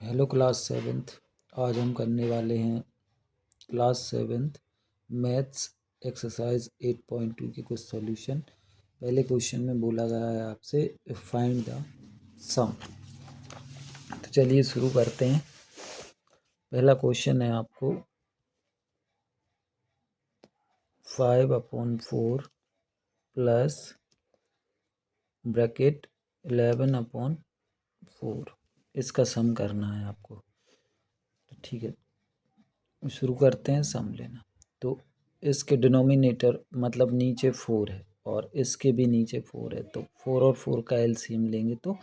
Hello class seventh. आज हम करने वाले हैं क्लास सेवेंथ मैथ्स एक्सरसाइज 8.2 के कुछ सॉल्यूशन। पहले क्वेश्चन में बोला गया है आपसे फाइंड द सम। तो चलिए शुरू करते हैं। पहला क्वेश्चन है आपको 5/4 प्लस ब्रैकेट 11/4 इसका सम करना है आपको। तो ठीक है, शुरू करते हैं सम लेना। तो इसके डिनोमिनेटर मतलब नीचे 4 है और इसके भी नीचे 4 है, तो 4 और 4 का एलसीएम लेंगे तो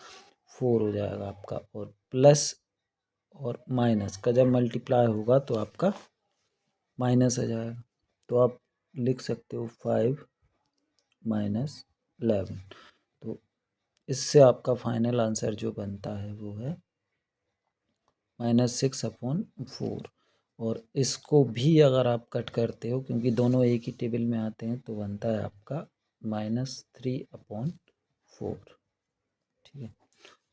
4 हो जाएगा आपका। और प्लस और माइनस का जब मल्टीप्लाई होगा तो आपका माइनस आ जाएगा। तो आप लिख सकते हो 5 माइनस 11। तो इससे आपका फाइनल आंसर जो बनता है वो है -6/4। और इसको भी अगर आप कट करते हो, क्योंकि दोनों एक ही टेबल में आते हैं, तो बनता है आपका -3/4। ठीक है,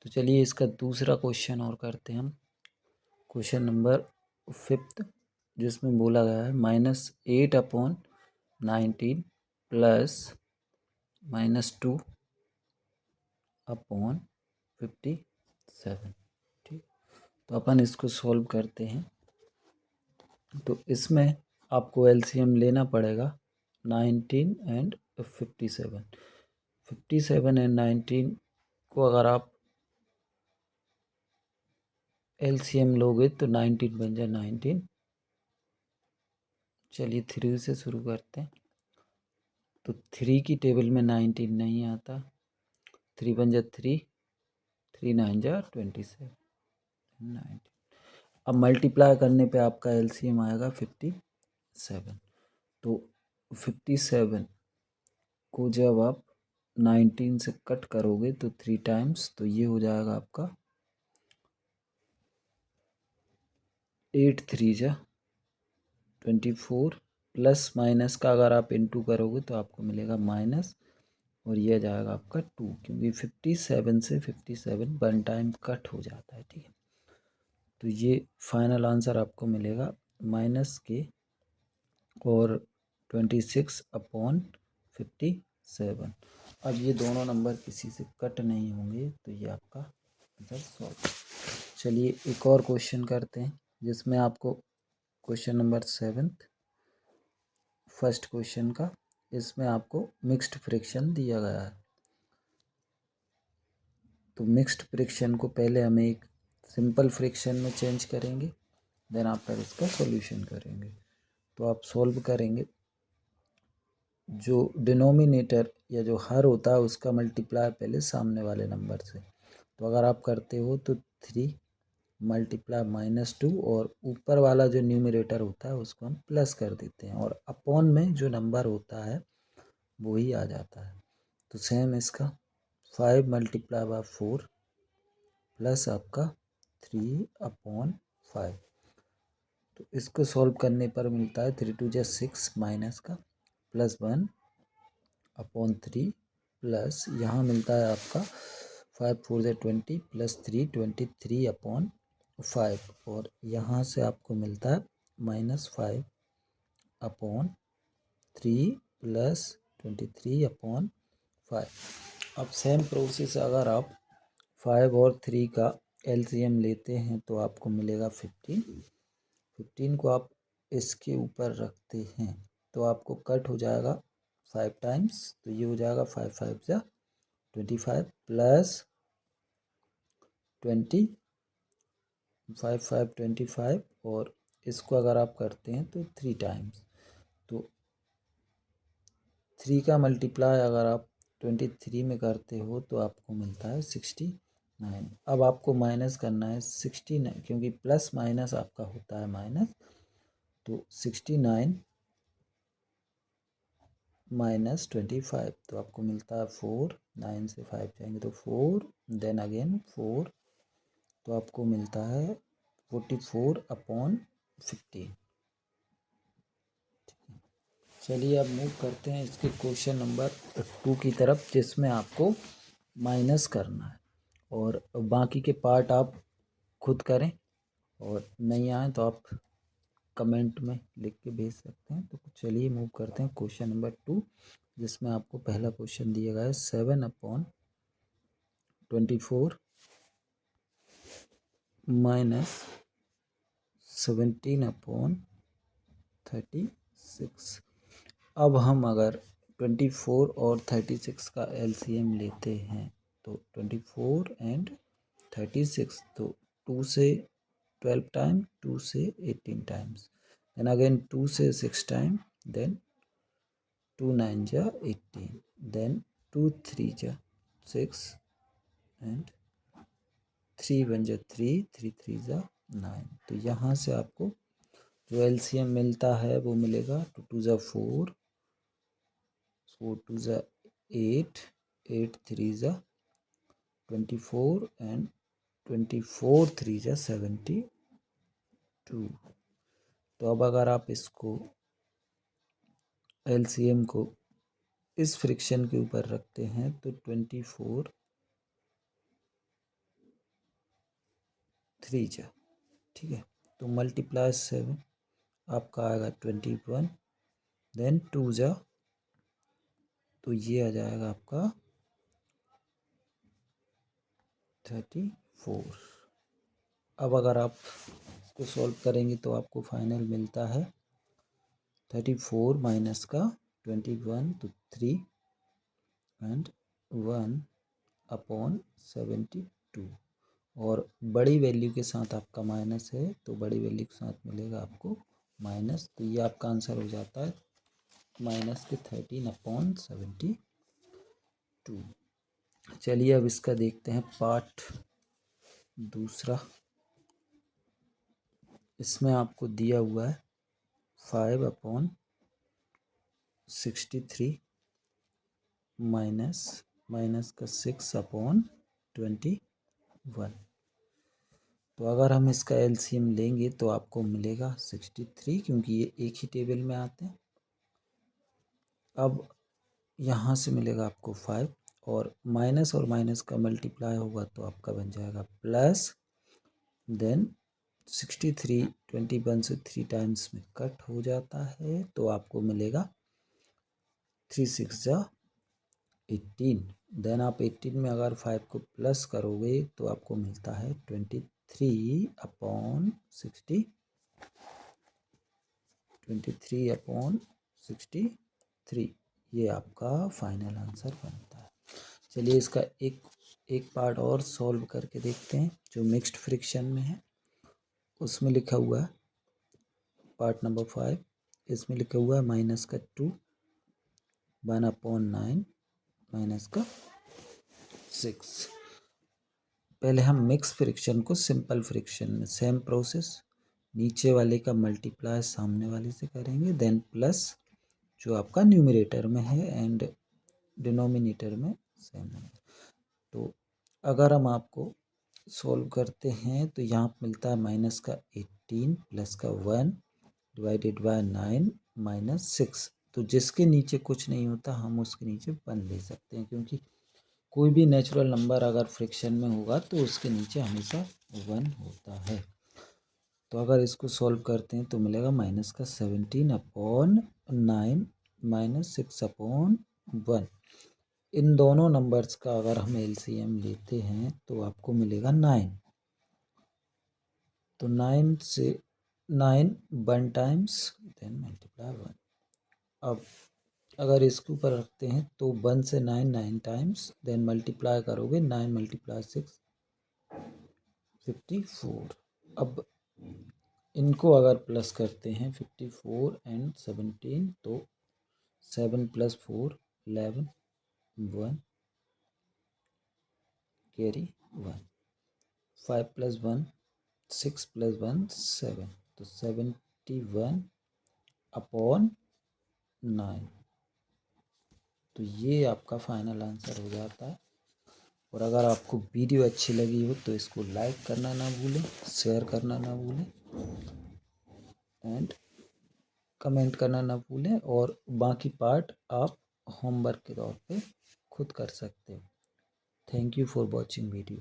तो चलिए इसका दूसरा क्वेश्चन और करते हैं हम। क्वेश्चन नंबर 5, जिसमें बोला गया है -8/19 प्लस -2/57। ठीक, तो अपन इसको सॉल्व करते हैं। तो इसमें आपको एलसीएम लेना पड़ेगा 19 एंड 57। 57 एंड 19 को अगर आप एलसीएम लोगे तो 19 बन जाए 19। चलिए 3 से शुरू करते हैं। तो 3 की टेबल में 19 नहीं आता। 3 बन जाए 3, 3 9 जा 27 19। अब मल्टीप्लाई करने पे आपका एलसीएम आएगा 57। तो 57 को जब आप 19 से कट करोगे तो 3 टाइम्स, तो ये हो जाएगा आपका 8 3 जा 24। प्लस माइनस का अगर आप इनटू करोगे तो आपको मिलेगा माइनस, और ये जाएगा आपका 2, क्योंकि 57 से 57 वन टाइम कट हो जाता है। ठीक है, तो ये फाइनल आंसर आपको मिलेगा माइनस के और 26/57। अब ये दोनों नंबर किसी से कट नहीं होंगे, तो ये आपका आंसर सॉल्व। चलिए एक और क्वेश्चन करते हैं, जिसमें आपको क्वेश्चन नंबर 7 फर्स्ट क्वेश्चन का, इसमें आपको मिक्स्ड फ्रैक्शन दिया गया है। तो मिक्स्ड फ्रैक्शन को पहले हमें एक सिंपल फ्रैक्शन में चेंज करेंगे, देन आफ्टर इसका सॉल्यूशन करेंगे। तो आप सॉल्व करेंगे, जो डिनोमिनेटर या जो हर होता है उसका मल्टीप्लाई पहले सामने वाले नंबर से। तो अगर आप करते हो तो 3 मल्टीप्लाई -2, और ऊपर वाला जो न्यूमरेटर होता है उसको हम प्लस कर देते हैं, और अपॉन में जो नंबर होता है वो ही आ जाता है। तो सेम इसका 5 मल्टीप्लाई बाय 4 प्लस आपका 3/5। तो इसको सॉल्व करने पर मिलता है 3 2 जा 6 माइनस का प्लस 1/3 प्लस यहाँ मिलता है आपका 5 4 जा 20 प्लस 3 23/5, और यहाँ से आपको मिलता है -5/3 प्लस 23/5। अब सेम प्रोसेस अगर आप 5 और 3 का एलसीएम लेते हैं तो आपको मिलेगा 15। 15 को आप इसके ऊपर रखते हैं तो आपको कट हो जाएगा 5 टाइम्स, तो ये हो जाएगा 5 5 जा 25 प्लस 20 5 5 25, और इसको अगर आप करते हैं तो 3 टाइम्स। तो 3 का मल्टीप्लाई अगर आप 23 में करते हो तो आपको मिलता है 69। अब आपको माइनस करना है 69, क्योंकि प्लस माइनस आपका होता है माइनस। तो 69 माइनस 25, तो आपको मिलता है 4। 9 से 5 जाएंगे तो 4, देन अगेन 4, तो आपको मिलता है 44/15। चलिए अब मूव करते हैं इसके क्वेश्चन नंबर 2 की तरफ, जिसमें आपको माइनस करना है, और बाकी के पार्ट आप खुद करें, और नहीं आए तो आप कमेंट में लिख के भेज सकते हैं। तो चलिए मूव करते हैं क्वेश्चन नंबर 2, जिसमें आपको पहला क्वेश्चन दिया गया है 7/24 माइनस 17/36। अब हम अगर 24 और 36 का एलसीएम लेते हैं तो 24 एंड 36, तो 2 से 12 टाइम, 2 से 18 टाइम्स, देन अगेन 2 से 6 टाइम, देन 2 9 जा 18, देन 2 3 जा 6 एंड 3 1 जा 3, 3 3 जा 9। तो यहाँ से आपको जो एलसीएम मिलता है वो मिलेगा 2 2 जा 4, 4 2 जा 8, 8 3 जा 24 एंड 24 3 जा 72। तो अब अगर आप इसको एलसीएम को इस फ्रिक्शन के ऊपर रखते हैं तो 24 3 जा, ठीक है, तो मल्टीप्लाई 7 आपका आएगा 21, देन 2 जा, तो ये आ जाएगा आपका 34। अब अगर आप इसको सॉल्व करेंगे तो आपको फाइनल मिलता है 34 माइनस का 21, तो 3 एंड 1/72, और बड़ी वैल्यू के साथ आपका माइनस है तो बड़ी वैल्यू के साथ मिलेगा आपको माइनस। तो ये आपका आंसर हो जाता है माइनस के 13/72। चलिए अब इसका देखते हैं पार्ट दूसरा। इसमें आपको दिया हुआ है 5/63 माइनस का 6/21। तो अगर हम इसका एलसीएम लेंगे तो आपको मिलेगा 63, क्योंकि ये एक ही टेबल में आते हैं। अब यहाँ से मिलेगा आपको 5, और माइनस का मल्टीप्लाई होगा तो आपका बन जाएगा प्लस, देन 63 21 से 3 टाइम्स में कट हो जाता है तो आपको मिलेगा 3 6 जा 18, देन आप 18 में अगर 5 को प्लस करोगे तो आपको मिलता है 23/63, ये आपका फाइनल आंसर बनता है। चलिए इसका एक पार्ट और सॉल्व करके देखते हैं जो मिक्स्ड फ्रिक्शन में है। उसमें लिखा हुआ है पार्ट नंबर 5, इसमें लिखा हुआ है माइनस का 2 1/9 माइनस का 6। पहले हम मिक्स फ्रिक्शन को सिंपल फ्रिक्शन में सेम प्रोसेस, नीचे वाले का मल्टीप्लाई सामने वाले से करेंगे, देन प्लस जो आपका न्यूमरेटर में है एंड डिनोमिनेटर में सेम है। तो अगर हम आपको सॉल्व करते हैं तो यहाँ पर मिलता है माइनस का 18 प्लस का 1 डिवाइडेड बाय 9 माइनस 6। तो जिसके नीचे कुछ नहीं होता हम उसके नीचे 1 ले सकते हैं, क्योंकि कोई भी नेचुरल नंबर अगर फ्रिक्शन में होगा तो उसके नीचे हमेशा 1 होता है। तो अगर इसको सॉल्व करते हैं तो मिलेगा माइनस का 17/9 माइनस 6/1। इन दोनों नंबर्स का अगर हम एलसीएम लेते हैं तो आपको मिलेगा 9। तो 9 से 9 1 टाइम्स, देन मल्टीप्लाई 1। अब अगर इसके ऊपर रखते हैं तो 1 से 9 9 टाइम्स, देन मल्टीप्लाई करोगे 9 मल्टीप्लाई 6 54। अब इनको अगर प्लस करते हैं 54 एंड 17, तो 7 + 4 11, 1 कैरी 1, 5 + 1 6 + 1 7, तो 71/9। तो ये आपका फाइनल आंसर हो जाता है। और अगर आपको वीडियो अच्छी लगी हो तो इसको लाइक करना ना भूलें, शेयर करना ना भूलें एंड कमेंट करना ना भूलें, और बाकी पार्ट आप होमवर्क के तौर पे खुद कर सकते हो। Thank you for watching video.